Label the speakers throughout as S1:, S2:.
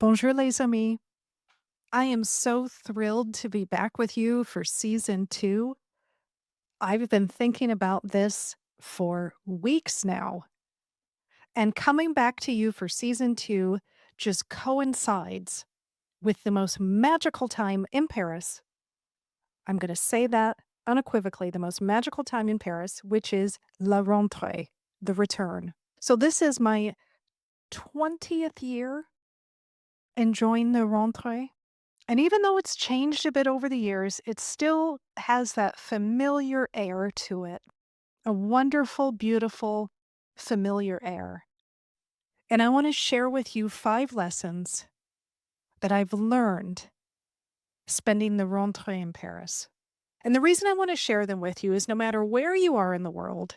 S1: Bonjour, les amis. I am so thrilled to be back with you for season 2. I've been thinking about this for weeks now, and coming back to you for season 2 just coincides with the most magical time in Paris. I'm going to say that unequivocally, the most magical time in Paris, which is La Rentrée, the return. So this is my 20th year enjoying the Rentrée. And even though it's changed a bit over the years, it still has that familiar air to it. A wonderful, beautiful, familiar air. And I want to share with you 5 lessons that I've learned spending the rentrée in Paris. And the reason I want to share them with you is no matter where you are in the world,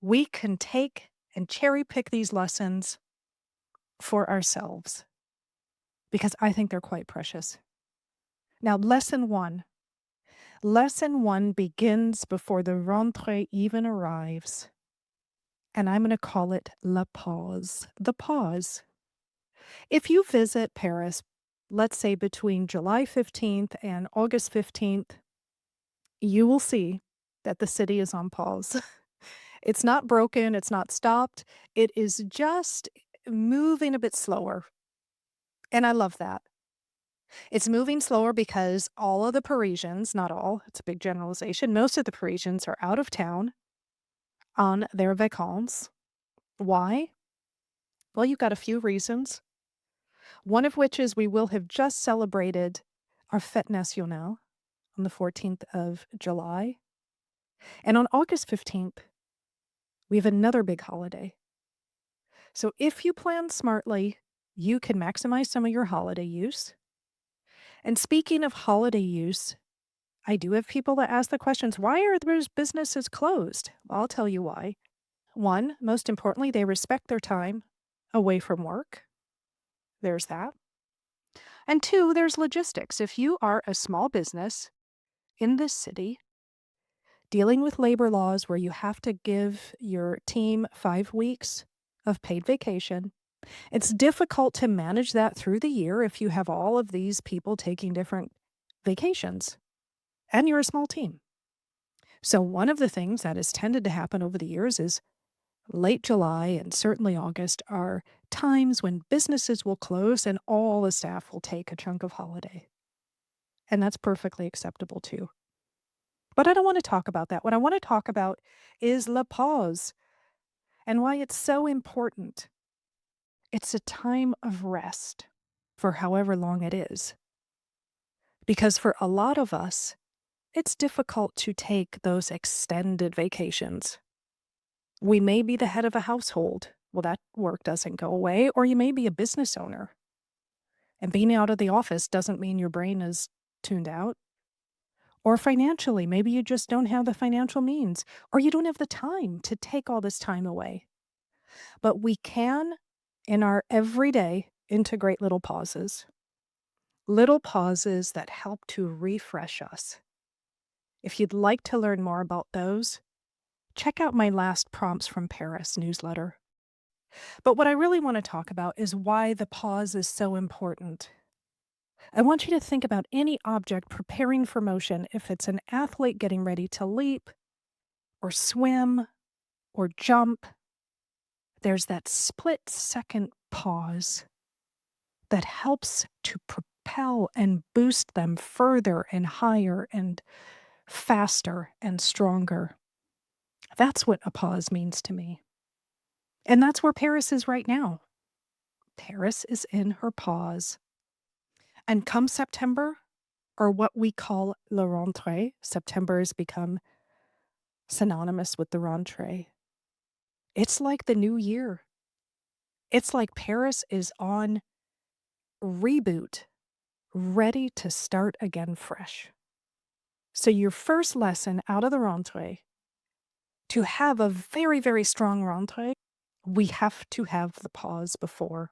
S1: we can take and cherry pick these lessons for ourselves because I think they're quite precious. Now, lesson 1. Lesson 1 begins before the rentrée even arrives, and I'm going to call it la pause, the pause. If you visit Paris, let's say between July 15th and August 15th, you will see that the city is on pause. It's not broken, it's not stopped, it is just moving a bit slower. And I love that. It's moving slower because all of the Parisians, not all, it's a big generalization, most of the Parisians are out of town on their vacances. Why? Well, you've got a few reasons. One of which is we will have just celebrated our Fête Nationale on the 14th of July. And on August 15th, we have another big holiday. So if you plan smartly, you can maximize some of your holiday use. And speaking of holiday use, I do have people that ask the questions, why are those businesses closed? Well, I'll tell you why. One, most importantly, they respect their time away from work. There's that. And two, there's logistics. If you are a small business in this city dealing with labor laws where you have to give your team 5 weeks of paid vacation, it's difficult to manage that through the year if you have all of these people taking different vacations and you're a small team. So one of the things that has tended to happen over the years is late July and certainly August are times when businesses will close and all the staff will take a chunk of holiday. And that's perfectly acceptable too. But I don't want to talk about that. What I want to talk about is la pause and why it's so important. It's a time of rest for however long it is. Because for a lot of us, it's difficult to take those extended vacations. We may be the head of a household. Well, that work doesn't go away. Or you may be a business owner. And being out of the office doesn't mean your brain is tuned out. Or financially, maybe you just don't have the financial means, or you don't have the time to take all this time away. But we can, in our everyday, integrate little pauses that help to refresh us. If you'd like to learn more about those, check out my last Prompts from Paris newsletter. But what I really want to talk about is why the pause is so important. I want you to think about any object preparing for motion, if it's an athlete getting ready to leap, or swim, or jump. There's that split-second pause that helps to propel and boost them further and higher and faster and stronger. That's what a pause means to me. And that's where Paris is right now. Paris is in her pause. And come September, or what we call la rentrée, September has become synonymous with the rentrée. It's like the new year. It's like Paris is on reboot, ready to start again fresh. So your first lesson out of the rentrée, to have a very, very strong rentrée, we have to have the pause before.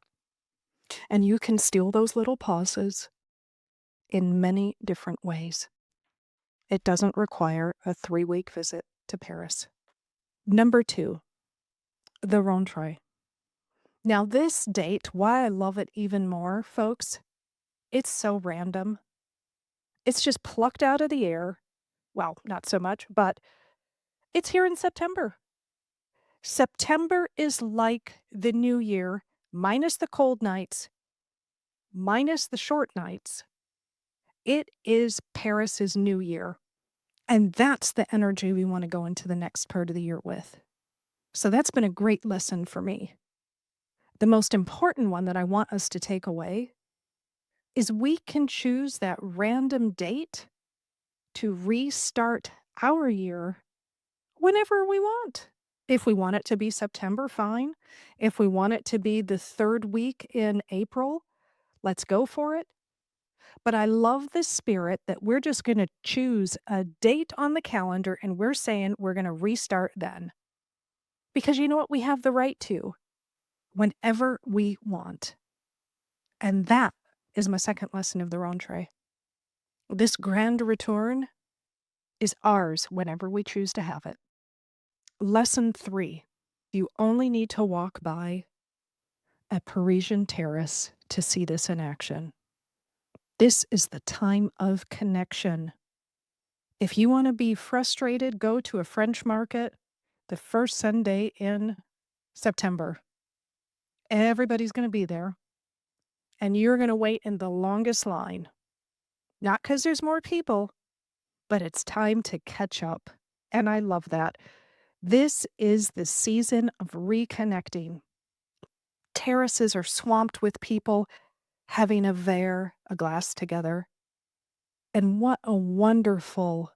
S1: And you can steal those little pauses in many different ways. It doesn't require a 3-week visit to Paris. Number 2, the rentrée. Now, this date, why I love it even more, folks, it's so random. It's just plucked out of the air. Well, not so much, but it's here in September. September is like the new year, minus the cold nights, minus the short nights. It is Paris's new year. And that's the energy we want to go into the next part of the year with. So that's been a great lesson for me. The most important one that I want us to take away is we can choose that random date to restart our year whenever we want. If we want it to be September, fine. If we want it to be the third week in April, let's go for it. But I love the spirit that we're just going to choose a date on the calendar and we're saying we're going to restart then. Because you know what? We have the right to whenever we want. And that is my second lesson of the rentrée. This grand return is ours whenever we choose to have it. Lesson 3. You only need to walk by a Parisian terrace to see this in action. This is the time of connection. If you want to be frustrated, go to a French market the first Sunday in September. Everybody's going to be there, and you're going to wait in the longest line. Not because there's more people, but it's time to catch up. And I love that. This is the season of reconnecting. Terraces are swamped with people having a verre, a glass together. And what a wonderful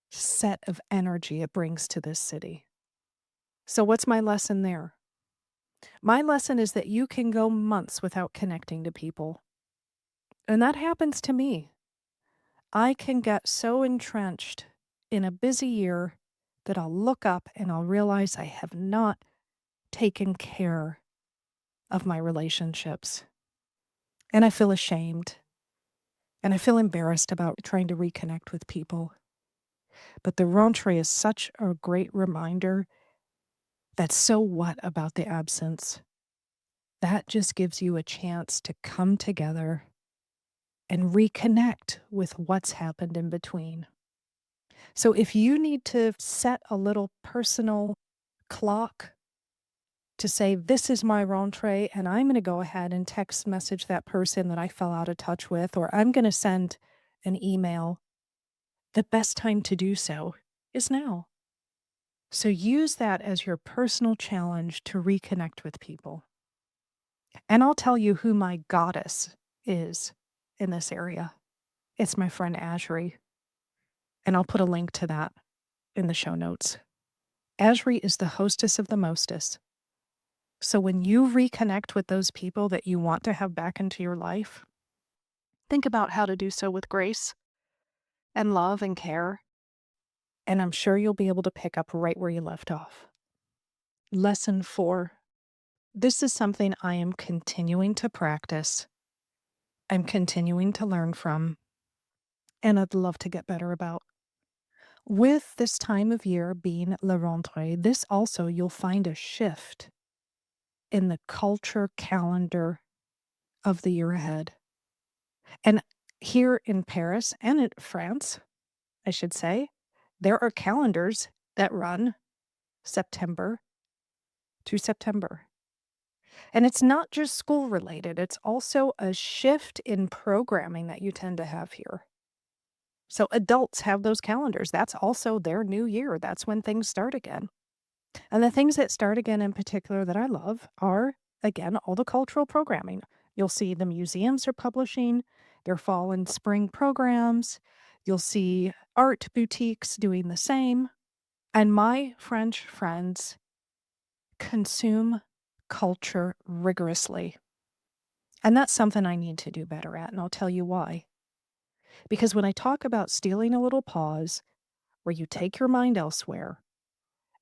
S1: set of energy it brings to this city. So, what's my lesson there? My lesson is that you can go months without connecting to people. And that happens to me. I can get so entrenched in a busy year that I'll look up and I'll realize I have not taken care of my relationships. And I feel ashamed and I feel embarrassed about trying to reconnect with people. But the rentrée is such a great reminder that so what about the absence? That just gives you a chance to come together and reconnect with what's happened in between. So if you need to set a little personal clock to say, this is my rentrée, and I'm going to go ahead and text message that person that I fell out of touch with, or I'm going to send an email, the best time to do so is now. So use that as your personal challenge to reconnect with people. And I'll tell you who my goddess is in this area. It's my friend Ashri. And I'll put a link to that in the show notes. Ashri is the hostess of the mostest. So when you reconnect with those people that you want to have back into your life, think about how to do so with grace and love and care. And I'm sure you'll be able to pick up right where you left off. Lesson 4. This is something I am continuing to practice. I'm continuing to learn from, and I'd love to get better about. With this time of year being La Rentrée, this also you'll find a shift in the culture calendar of the year ahead. And here in Paris and in France, I should say, there are calendars that run September to September. And it's not just school related, it's also a shift in programming that you tend to have here. So adults have those calendars. That's also their new year. That's when things start again. And the things that start again in particular that I love are, again, all the cultural programming. You'll see the museums are publishing their fall and spring programs. You'll see art boutiques doing the same. And my French friends consume culture rigorously. And that's something I need to do better at, and I'll tell you why. Because when I talk about stealing a little pause, where you take your mind elsewhere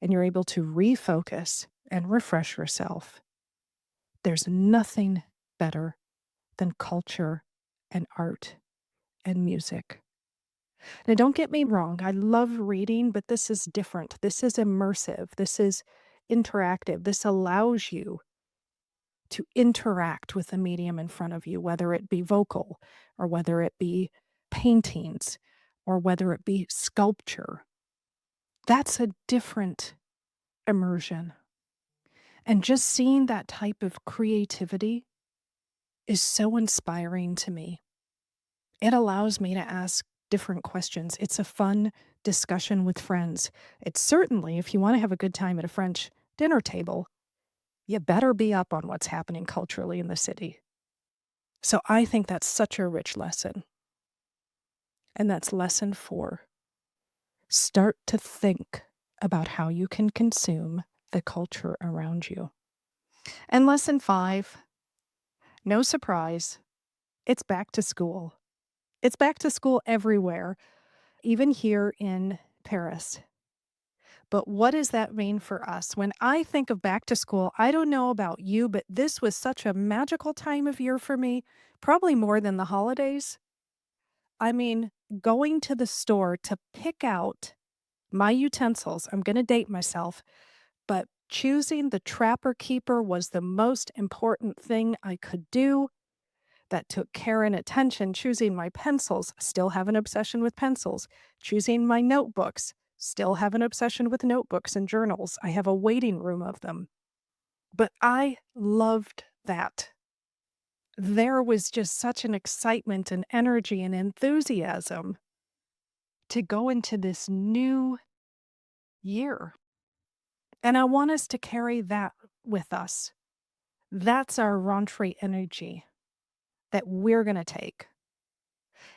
S1: and you're able to refocus and refresh yourself, there's nothing better than culture and art and music. Now, don't get me wrong, I love reading, but this is different. This is immersive. This is interactive. This allows you to interact with the medium in front of you, whether it be vocal or whether it be paintings or whether it be sculpture. That's a different immersion. And just seeing that type of creativity is so inspiring to me. It allows me to ask different questions. It's a fun discussion with friends. It's certainly, if you want to have a good time at a French dinner table, you better be up on what's happening culturally in the city. So I think that's such a rich lesson. And that's lesson 4. Start to think about how you can consume the culture around you. And lesson 5, no surprise, it's back to school. It's back to school everywhere, even here in Paris. But what does that mean for us? When I think of back to school, I don't know about you, but this was such a magical time of year for me, probably more than the holidays. I mean, going to the store to pick out my utensils, I'm going to date myself, but choosing the Trapper Keeper was the most important thing I could do. That took care and attention. Choosing my pencils, still have an obsession with pencils. Choosing my notebooks, still have an obsession with notebooks and journals. I have a waiting room of them. But I loved that. There was just such an excitement and energy and enthusiasm to go into this new year. And I want us to carry that with us. That's our rentrée energy that we're going to take.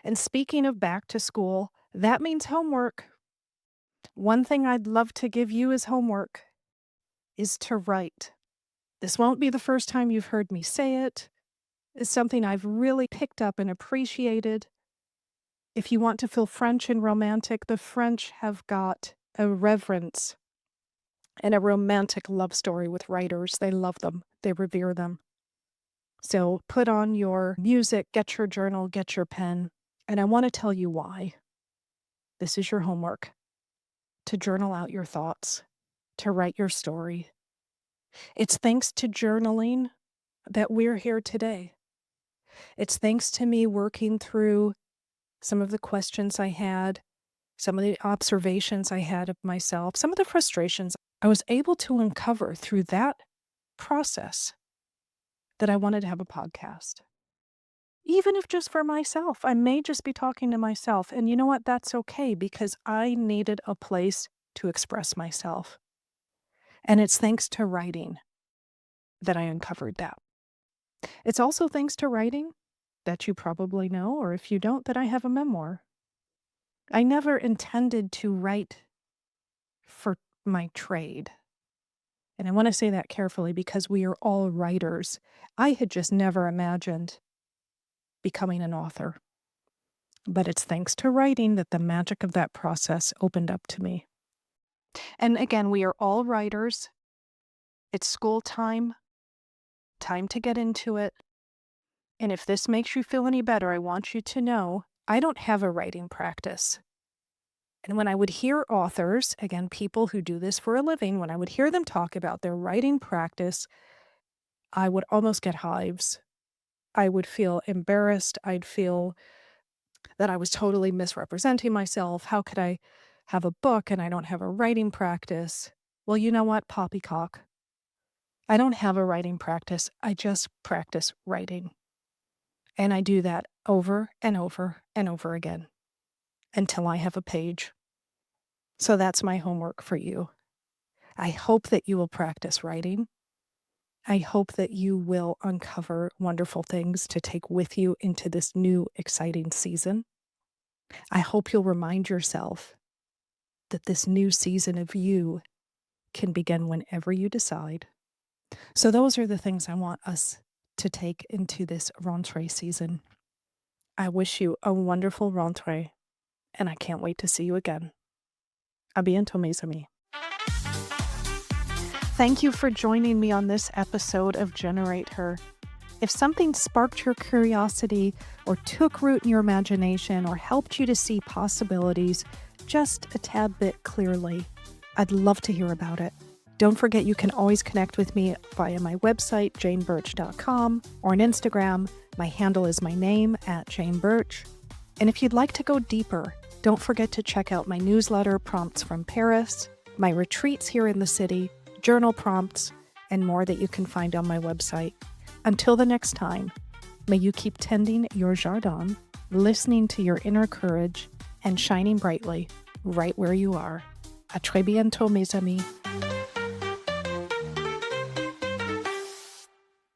S1: And speaking of back to school, that means homework. One thing I'd love to give you as homework is to write. This won't be the first time you've heard me say it. It's something I've really picked up and appreciated. If you want to feel French and romantic, the French have got a reverence and a romantic love story with writers. They love them. They revere them. So put on your music, get your journal, get your pen, and I want to tell you why. This is your homework. To journal out your thoughts, to write your story. It's thanks to journaling that we're here today. It's thanks to me working through some of the questions I had, some of the observations I had of myself, some of the frustrations I was able to uncover through that process that I wanted to have a podcast. Even if just for myself, I may just be talking to myself. And you know what? That's okay because I needed a place to express myself. And it's thanks to writing that I uncovered that. It's also thanks to writing that you probably know, or if you don't, that I have a memoir. I never intended to write for my trade. And I want to say that carefully because we are all writers. I had just never imagined becoming an author. But it's thanks to writing that the magic of that process opened up to me. And again, we are all writers. It's school time to get into it. And if this makes you feel any better, I want you to know I don't have a writing practice. And when I would hear authors, again, people who do this for a living, when I would hear them talk about their writing practice, I would almost get hives. I would feel embarrassed. I'd feel that I was totally misrepresenting myself. How could I have a book and I don't have a writing practice? Well, you know what, poppycock? I don't have a writing practice. I just practice writing. And I do that over and over and over again until I have a page. So that's my homework for you. I hope that you will practice writing. I hope that you will uncover wonderful things to take with you into this new exciting season. I hope you'll remind yourself that this new season of you can begin whenever you decide. So those are the things I want us to take into this rentrée season. I wish you a wonderful rentrée, and I can't wait to see you again. À bientôt, mes amis. Thank you for joining me on this episode of Generate Her. If something sparked your curiosity or took root in your imagination or helped you to see possibilities just a tad bit clearly, I'd love to hear about it. Don't forget you can always connect with me via my website, janebertch.com, or on Instagram. My handle is my name, @JaneBertch. And if you'd like to go deeper, don't forget to check out my newsletter, Prompts from Paris, my retreats here in the city, journal prompts, and more that you can find on my website. Until the next time, may you keep tending your jardin, listening to your inner courage, and shining brightly right where you are. À très bientôt, mes amis.